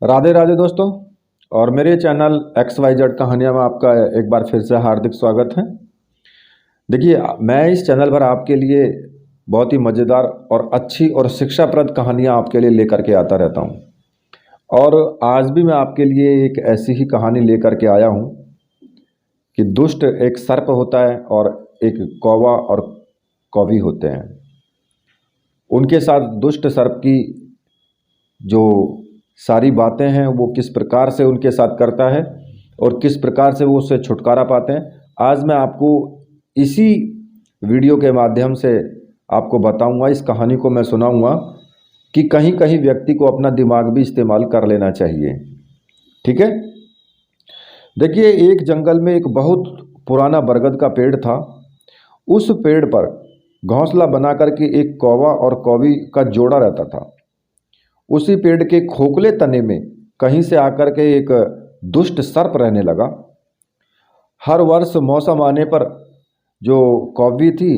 राधे राधे दोस्तों। और मेरे चैनल XYZ कहानियाँ में आपका एक बार फिर से हार्दिक स्वागत है। देखिए, मैं इस चैनल पर आपके लिए बहुत ही मज़ेदार और अच्छी और शिक्षाप्रद कहानियाँ आपके लिए लेकर के आता रहता हूँ। और आज भी मैं आपके लिए एक ऐसी ही कहानी लेकर के आया हूँ कि दुष्ट एक सर्प होता है और एक कौवा और कौवी होते हैं। उनके साथ दुष्ट सर्प की जो सारी बातें हैं वो किस प्रकार से उनके साथ करता है और किस प्रकार से वो उससे छुटकारा पाते हैं, आज मैं आपको इसी वीडियो के माध्यम से आपको बताऊंगा। इस कहानी को मैं सुनाऊंगा कि कहीं कहीं व्यक्ति को अपना दिमाग भी इस्तेमाल कर लेना चाहिए। ठीक है। देखिए, एक जंगल में एक बहुत पुराना बरगद का पेड़ था। उस पेड़ पर घोंसला बना करके एक कौवा और कौवी का जोड़ा रहता था। उसी पेड़ के खोखले तने में कहीं से आकर के एक दुष्ट सर्प रहने लगा। हर वर्ष मौसम आने पर जो कौवी थी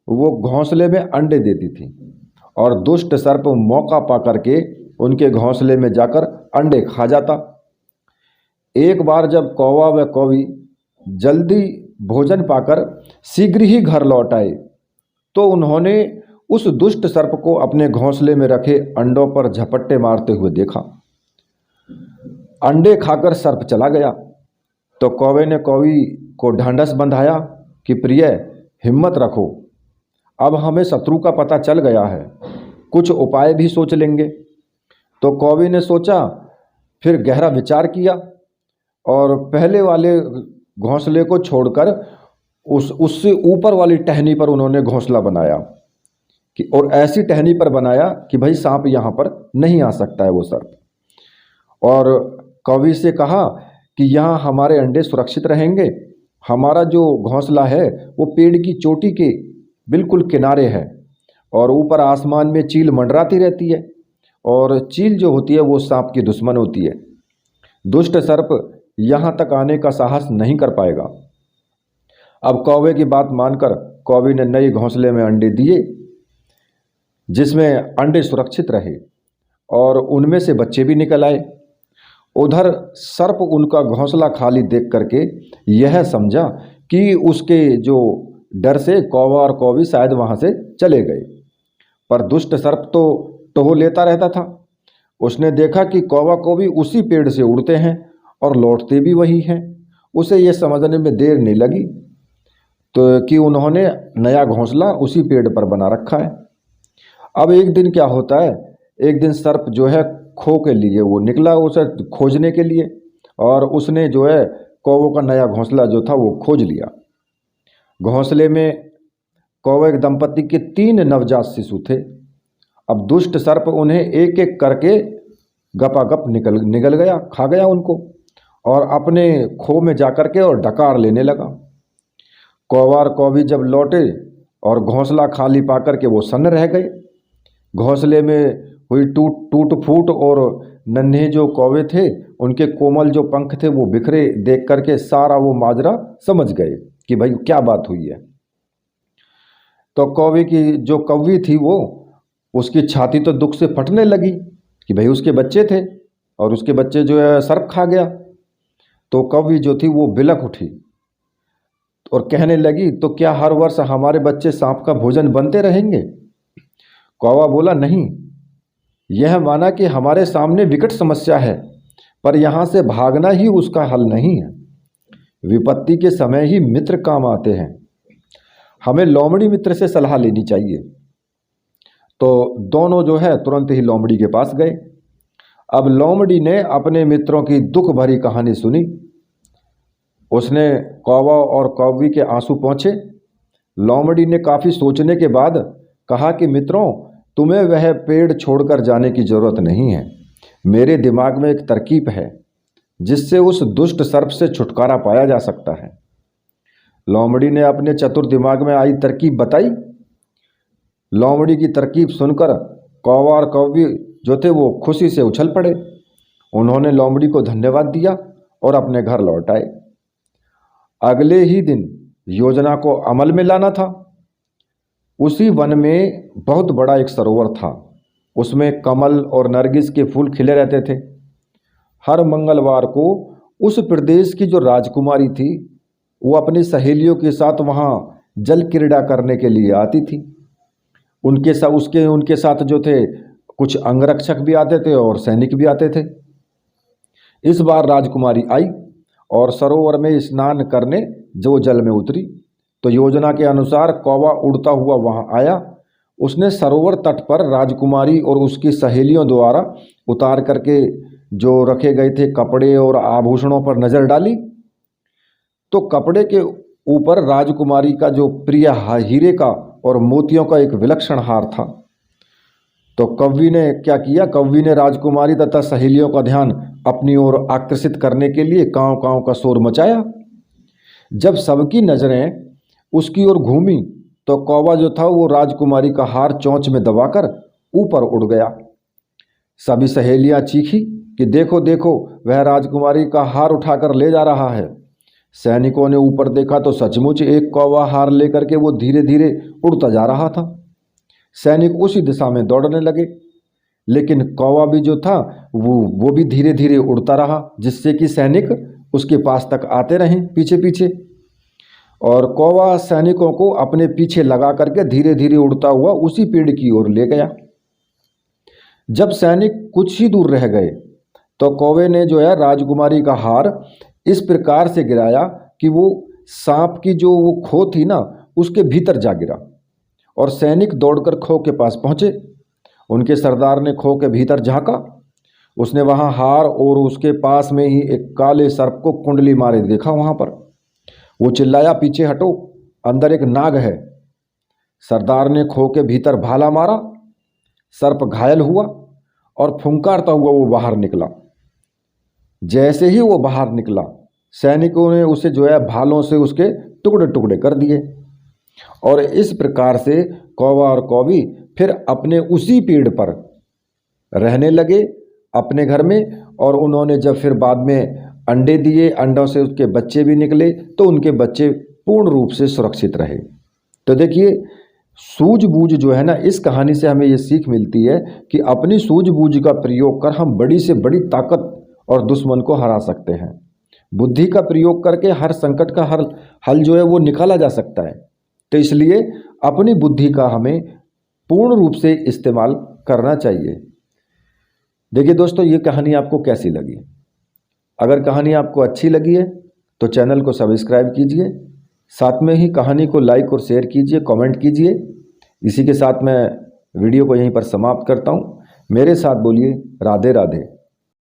वो घोंसले में अंडे देती थी और दुष्ट सर्प मौका पा करके उनके घोंसले में जाकर अंडे खा जाता। एक बार जब कौवा व कौवी जल्दी भोजन पाकर शीघ्र ही घर लौट आए तो उन्होंने उस दुष्ट सर्प को अपने घोंसले में रखे अंडों पर झपट्टे मारते हुए देखा। अंडे खाकर सर्प चला गया तो कौवे ने कौवी को ढांढस बंधाया कि प्रिय, हिम्मत रखो, अब हमें शत्रु का पता चल गया है, कुछ उपाय भी सोच लेंगे। तो कौवी ने सोचा, फिर गहरा विचार किया और पहले वाले घोंसले को छोड़कर उससे ऊपर वाली टहनी पर उन्होंने घोंसला बनाया कि और ऐसी टहनी पर बनाया कि भाई सांप यहाँ पर नहीं आ सकता है वो सर्प। और कौवी से कहा कि यहाँ हमारे अंडे सुरक्षित रहेंगे। हमारा जो घोंसला है वो पेड़ की चोटी के बिल्कुल किनारे है और ऊपर आसमान में चील मंडराती रहती है और चील जो होती है वो सांप की दुश्मन होती है। दुष्ट सर्प यहाँ तक आने का साहस नहीं कर पाएगा। अब कौवे की बात मानकर कौवी ने नए घोंसले में अंडे दिए जिसमें अंडे सुरक्षित रहे और उनमें से बच्चे भी निकल आए। उधर सर्प उनका घोंसला खाली देख करके यह समझा कि उसके जो डर से कौवा और कौवी शायद वहाँ से चले गए, पर दुष्ट सर्प तो टोह लेता रहता था। उसने देखा कि कौवा कौवी उसी पेड़ से उड़ते हैं और लौटते भी वही हैं। उसे यह समझने में देर नहीं लगी तो कि उन्होंने नया घोंसला उसी पेड़ पर बना रखा है। अब एक दिन क्या होता है, एक दिन सर्प जो है खो के लिए वो निकला उसे खोजने के लिए और उसने जो है कौवों का नया घोंसला जो था वो खोज लिया। घोंसले में कौवे दंपति के 3 नवजात शिशु थे। अब दुष्ट सर्प उन्हें एक एक करके गपागप निगल गया, खा गया उनको और अपने खो में जाकर के और डकार लेने लगा। कौवा और कौवी जब लौटे और घोंसला खाली पाकर के वो सन्न रह गए। घोंसले में हुई टूट फूट और नन्हे जो कौवे थे उनके कोमल जो पंख थे वो बिखरे देख करके सारा वो माजरा समझ गए कि भाई क्या बात हुई है। तो कौवे की जो कौवी थी वो उसकी छाती तो दुख से फटने लगी कि भाई उसके बच्चे थे और उसके बच्चे जो है सर्प खा गया। तो कौवी जो थी वो बिलक उठी और कहने लगी, तो क्या हर वर्ष हमारे बच्चे सांप का भोजन बनते रहेंगे? कौवा बोला, नहीं, यह माना कि हमारे सामने विकट समस्या है पर यहाँ से भागना ही उसका हल नहीं है। विपत्ति के समय ही मित्र काम आते हैं, हमें लोमड़ी मित्र से सलाह लेनी चाहिए। तो दोनों जो है तुरंत ही लोमड़ी के पास गए। अब लोमड़ी ने अपने मित्रों की दुख भरी कहानी सुनी। उसने कौवा और कौवी के आंसू पोंछे। लोमड़ी ने काफ़ी सोचने के बाद कहा कि मित्रों, तुम्हें वह पेड़ छोड़कर जाने की ज़रूरत नहीं है। मेरे दिमाग में एक तरकीब है जिससे उस दुष्ट सर्प से छुटकारा पाया जा सकता है। लोमड़ी ने अपने चतुर दिमाग में आई तरकीब बताई। लोमड़ी की तरकीब सुनकर कौवा और कौवी जो थे वो खुशी से उछल पड़े। उन्होंने लोमड़ी को धन्यवाद दिया और अपने घर लौट आए। अगले ही दिन योजना को अमल में लाना था। उसी वन में बहुत बड़ा एक सरोवर था। उसमें कमल और नरगिस के फूल खिले रहते थे। हर मंगलवार को उस प्रदेश की जो राजकुमारी थी वो अपनी सहेलियों के साथ वहाँ जल क्रीड़ा करने के लिए आती थी। उनके साथ जो थे कुछ अंगरक्षक भी आते थे और सैनिक भी आते थे। इस बार राजकुमारी आई और सरोवर में स्नान करने जो जल में उतरी तो योजना के अनुसार कौवा उड़ता हुआ वहां आया। उसने सरोवर तट पर राजकुमारी और उसकी सहेलियों द्वारा उतार करके जो रखे गए थे कपड़े और आभूषणों पर नजर डाली तो कपड़े के ऊपर राजकुमारी का जो प्रिय हीरे का और मोतियों का एक विलक्षण हार था। तो कौवी ने क्या किया, कौवी ने राजकुमारी तथा सहेलियों का ध्यान अपनी ओर आकर्षित करने के लिए कांव कांव का शोर मचाया। जब सबकी नजरें उसकी ओर घूमी तो कौवा जो था वो राजकुमारी का हार चोंच में दबाकर ऊपर उड़ गया। सभी सहेलियां चीखी कि देखो देखो, वह राजकुमारी का हार उठाकर ले जा रहा है। सैनिकों ने ऊपर देखा तो सचमुच एक कौवा हार लेकर के वो धीरे धीरे उड़ता जा रहा था। सैनिक उसी दिशा में दौड़ने लगे, लेकिन कौवा भी जो था वो भी धीरे धीरे उड़ता रहा, जिससे कि सैनिक उसके पास तक आते रहे पीछे पीछे। और कौवा सैनिकों को अपने पीछे लगा करके धीरे धीरे उड़ता हुआ उसी पेड़ की ओर ले गया। जब सैनिक कुछ ही दूर रह गए तो कौवे ने जो है राजकुमारी का हार इस प्रकार से गिराया कि वो सांप की जो वो खो थी ना उसके भीतर जा गिरा और सैनिक दौड़कर खो के पास पहुंचे। उनके सरदार ने खो के भीतर झांका। उसने वहां हार और उसके पास में ही एक काले सर्प को कुंडली मारे देखा। वहां पर वो चिल्लाया, पीछे हटो, अंदर एक नाग है। सरदार ने खो के भीतर भाला मारा, सर्प घायल हुआ और फुंकारता हुआ वो बाहर निकला। जैसे ही वो बाहर निकला सैनिकों ने उसे जो है भालों से उसके टुकड़े टुकड़े कर दिए। और इस प्रकार से कौवा और कौवी फिर अपने उसी पेड़ पर रहने लगे अपने घर में। और उन्होंने जब फिर बाद में अंडे दिए, अंडों से उसके बच्चे भी निकले, तो उनके बच्चे पूर्ण रूप से सुरक्षित रहे। तो देखिए, सूझबूझ जो है ना, इस कहानी से हमें ये सीख मिलती है कि अपनी सूझबूझ का प्रयोग कर हम बड़ी से बड़ी ताकत और दुश्मन को हरा सकते हैं। बुद्धि का प्रयोग करके हर संकट का हल जो है वो निकाला जा सकता है। तो इसलिए अपनी बुद्धि का हमें पूर्ण रूप से इस्तेमाल करना चाहिए। देखिए दोस्तों, ये कहानी आपको कैसी लगी? अगर कहानी आपको अच्छी लगी है तो चैनल को सब्सक्राइब कीजिए, साथ में ही कहानी को लाइक और शेयर कीजिए, कमेंट कीजिए। इसी के साथ मैं वीडियो को यहीं पर समाप्त करता हूँ। मेरे साथ बोलिए राधे राधे।